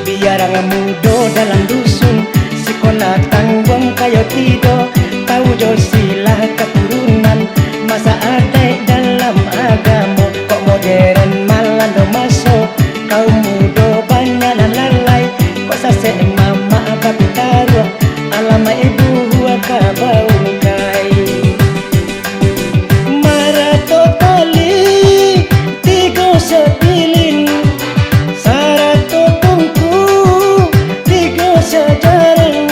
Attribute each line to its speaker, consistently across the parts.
Speaker 1: Biarang mudo dalam dusun, sekolah tanggung kayo tido, tahu jo silah keturunan, masa ada dalam agama, kok modern malah do masuk, kau mudo banyak dan lalai, kok sase mama apa pitaruh, alama ibu kabau kai. Marato tali tigo sepilin, sarato tungku tigo sejarang,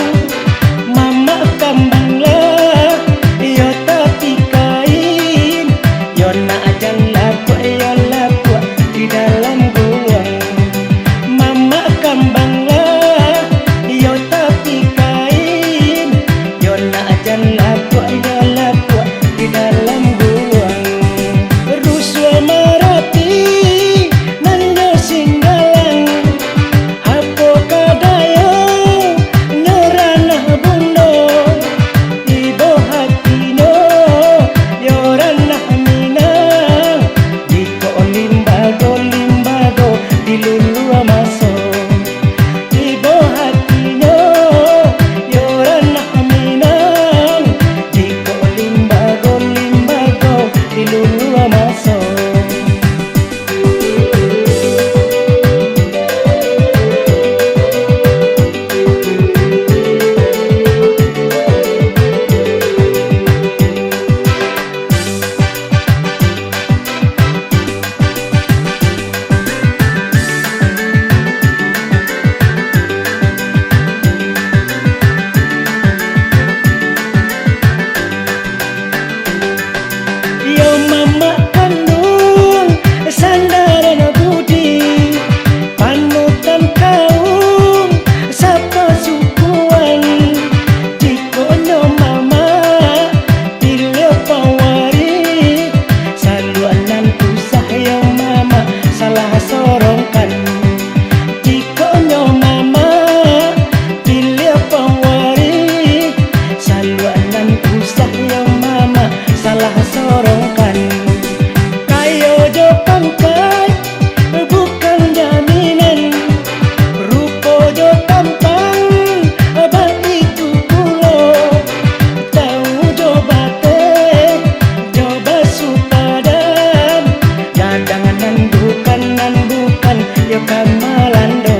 Speaker 1: mama kambang lah yo tapi kain, yo na ajan laku yo laku di dalam gua, mama kambang lah yo tapi kain, yo na ajan laku yo laku di dalam gua. Ruswa marati nanya singgalang, apo kadayo nyoranah bundo, ibo hatino yoranah minang, diko limbago limbago dilulu maso, ibo hatino yoranah minang, diko limbago limbago dilulu maso. Yo mama kandung sandaran budi, panutan kaum sapa sukuan, dikonyo mama pilih pawari, saluanan usah yo mama salah sorongkan, dikonyo mama pilih pawari, saluanan usah yo mama salah sorongkan. Kayo jo pangkat bukan jaminan, rupo jo tampang itu pulo, tahu jo bate jo basuh padan, dadangan nan bukan yo kamalando,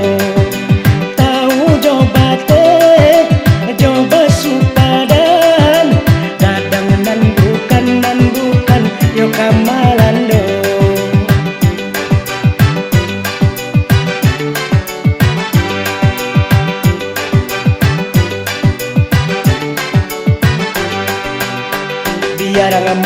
Speaker 1: tahu jo bate jo basuh padan, dadangan nan bukan yo kamalando. Biarang